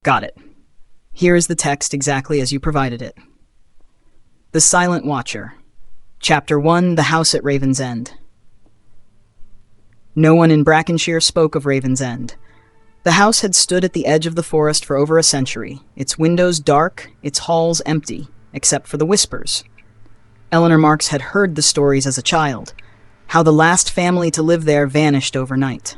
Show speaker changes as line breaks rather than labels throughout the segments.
Got it. Here is the text exactly as you provided it. The Silent Watcher. Chapter 1, The House at Raven's End. No one in Brackenshire spoke of Raven's End. The house had stood at the edge of the forest for over a century, its windows dark, its halls empty, except for the whispers. Eleanor Marks had heard the stories as a child, how the last family to live there vanished overnight.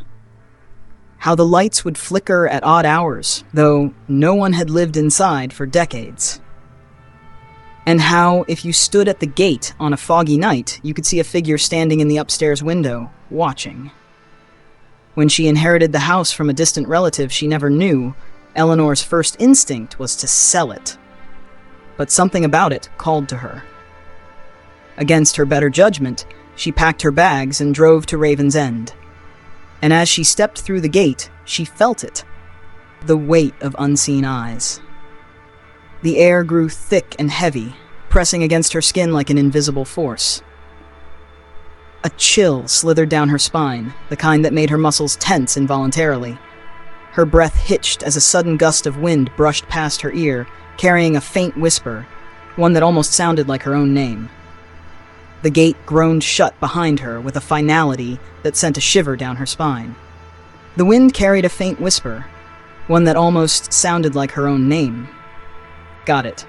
How the lights would flicker at odd hours, though no one had lived inside for decades. And how, if you stood at the gate on a foggy night, you could see a figure standing in the upstairs window, watching. When she inherited the house from a distant relative she never knew, Eleanor's first instinct was to sell it. But something about it called to her. Against her better judgment, she packed her bags and drove to Raven's End. And as she stepped through the gate, she felt it. The weight of unseen eyes. The air grew thick and heavy, pressing against her skin like an invisible force. A chill slithered down her spine, the kind that made her muscles tense involuntarily. Her breath hitched as a sudden gust of wind brushed past her ear, carrying a faint whisper, one that almost sounded like her own name. The gate groaned shut behind her with a finality that sent a shiver down her spine. The wind carried a faint whisper, one that almost sounded like her own name. Got it.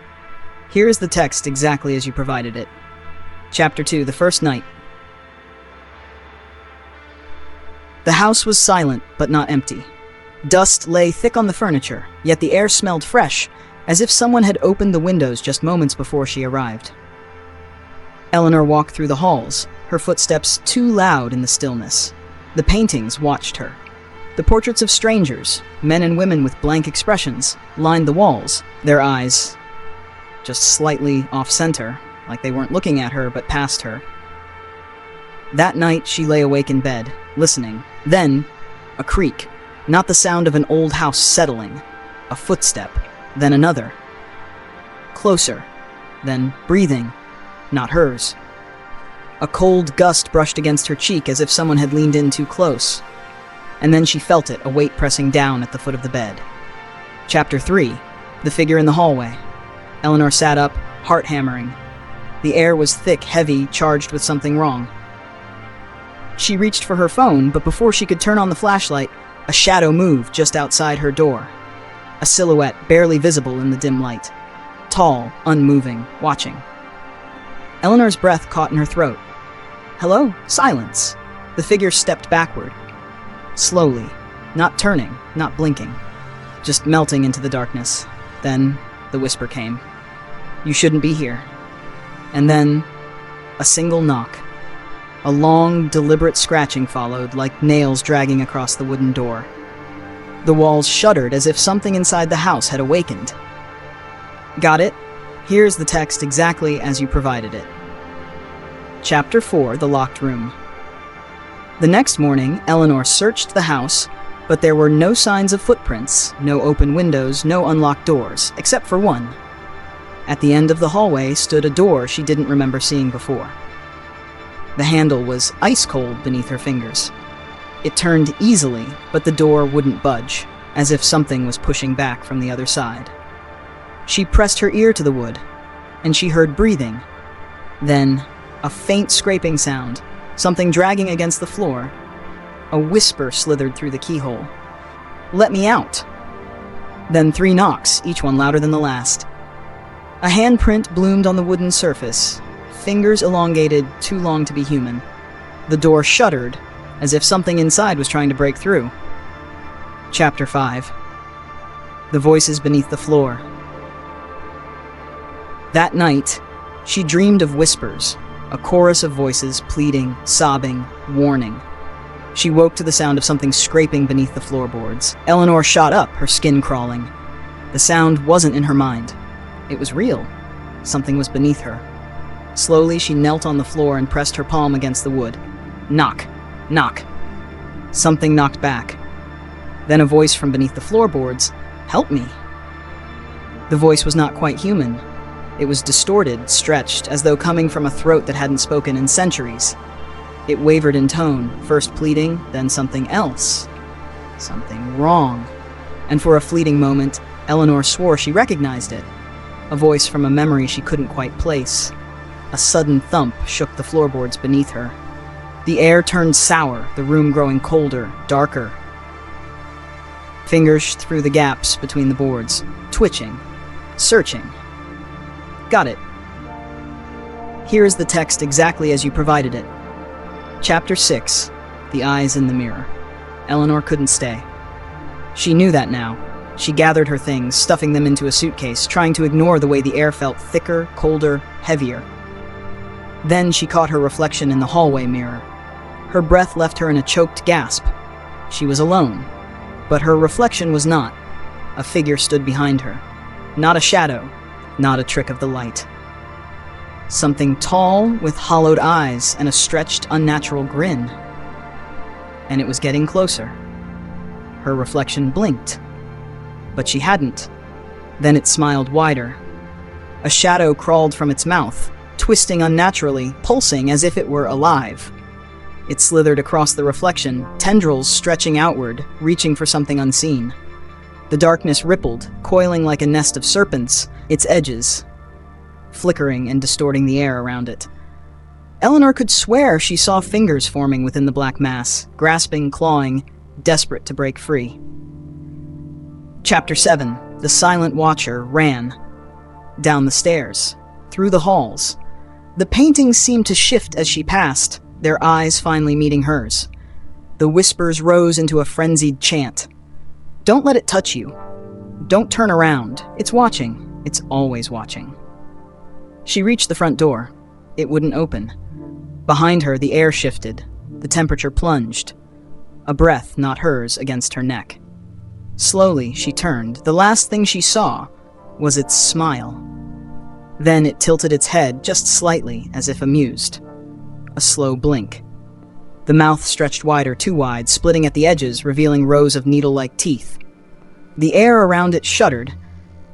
Here is the text exactly as you provided it. Chapter 2, The First Night. The house was silent, but not empty. Dust lay thick on the furniture, yet the air smelled fresh, as if someone had opened the windows just moments before she arrived. Eleanor walked through the halls, her footsteps too loud in the stillness. The paintings watched her. The portraits of strangers, men and women with blank expressions, lined the walls, their eyes just slightly off-center, like they weren't looking at her but past her. That night she lay awake in bed, listening. Then, a creak, not the sound of an old house settling. A footstep, then another. Closer, then breathing, not hers. A cold gust brushed against her cheek as if someone had leaned in too close. And then she felt it, a weight pressing down at the foot of the bed. Chapter 3, The Figure in the Hallway. Eleanor sat up, heart hammering. The air was thick, heavy, charged with something wrong. She reached for her phone, but before she could turn on the flashlight, a shadow moved just outside her door. A silhouette barely visible in the dim light. Tall, unmoving, watching. Eleanor's breath caught in her throat. Hello? Silence. The figure stepped backward. Slowly, not turning, not blinking, just melting into the darkness. Then the whisper came. You shouldn't be here. And then a single knock. A long, deliberate scratching followed, like nails dragging across the wooden door. The walls shuddered as if something inside the house had awakened. Got it? Here's the text exactly as you provided it. Chapter 4, The Locked Room. The next morning, Eleanor searched the house, but there were no signs of footprints, no open windows, no unlocked doors, except for one. At the end of the hallway stood a door she didn't remember seeing before. The handle was ice cold beneath her fingers. It turned easily, but the door wouldn't budge, as if something was pushing back from the other side. She pressed her ear to the wood, and she heard breathing. Then, a faint scraping sound, something dragging against the floor. A whisper slithered through the keyhole. Let me out! Then 3 knocks, each one louder than the last. A handprint bloomed on the wooden surface, fingers elongated, too long to be human. The door shuddered, as if something inside was trying to break through. Chapter 5. The Voices Beneath the Floor. That night, she dreamed of whispers, a chorus of voices pleading, sobbing, warning. She woke to the sound of something scraping beneath the floorboards. Eleanor shot up, her skin crawling. The sound wasn't in her mind. It was real. Something was beneath her. Slowly, she knelt on the floor and pressed her palm against the wood. Knock. Knock. Something knocked back. Then a voice from beneath the floorboards. Help me. The voice was not quite human. It was distorted, stretched, as though coming from a throat that hadn't spoken in centuries. It wavered in tone, first pleading, then something else. Something wrong. And for a fleeting moment, Eleanor swore she recognized it, a voice from a memory she couldn't quite place. A sudden thump shook the floorboards beneath her. The air turned sour, the room growing colder, darker. Fingers through the gaps between the boards, twitching, searching. Got it. Here is the text exactly as you provided it. Chapter 6, The Eyes in the Mirror. Eleanor couldn't stay. She knew that now. She gathered her things, stuffing them into a suitcase, trying to ignore the way the air felt thicker, colder, heavier. Then she caught her reflection in the hallway mirror. Her breath left her in a choked gasp. She was alone, but her reflection was not. A figure stood behind her. Not a shadow, not a trick of the light. Something tall with hollowed eyes and a stretched, unnatural grin. And it was getting closer. Her reflection blinked, but she hadn't. Then it smiled wider. A shadow crawled from its mouth, twisting unnaturally, pulsing as if it were alive. It slithered across the reflection, tendrils stretching outward, reaching for something unseen. The darkness rippled, coiling like a nest of serpents, its edges flickering and distorting the air around it. Eleanor could swear she saw fingers forming within the black mass, grasping, clawing, desperate to break free. Chapter 7, The Silent Watcher ran. Down the stairs, through the halls. The paintings seemed to shift as she passed, their eyes finally meeting hers. The whispers rose into a frenzied chant. Don't let it touch you. Don't turn around. It's watching. It's always watching. She reached the front door. It wouldn't open. Behind her, the air shifted. The temperature plunged. A breath, not hers, against her neck. Slowly, she turned. The last thing she saw was its smile. Then it tilted its head just slightly, as if amused. A slow blink. The mouth stretched wider, too wide, splitting at the edges, revealing rows of needle-like teeth. The air around it shuddered,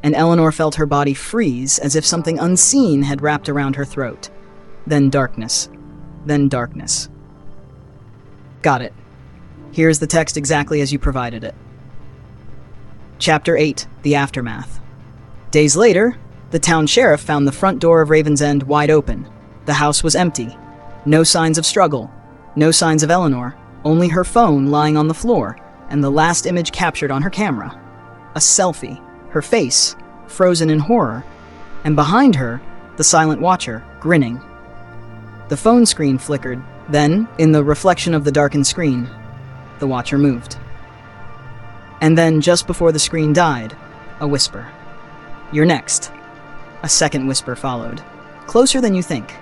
and Eleanor felt her body freeze as if something unseen had wrapped around her throat. Then darkness. Then darkness. Got it. Here's the text exactly as you provided it. Chapter 8, The Aftermath. Days later, the town sheriff found the front door of Ravensend wide open. The house was empty. No signs of struggle. No signs of Eleanor. Only her phone lying on the floor, and the last image captured on her camera. A selfie. Her face, frozen in horror, and behind her, the silent watcher, grinning. The phone screen flickered. Then, in the reflection of the darkened screen, the watcher moved. And then, just before the screen died, a whisper. You're next. A second whisper followed. Closer than you think.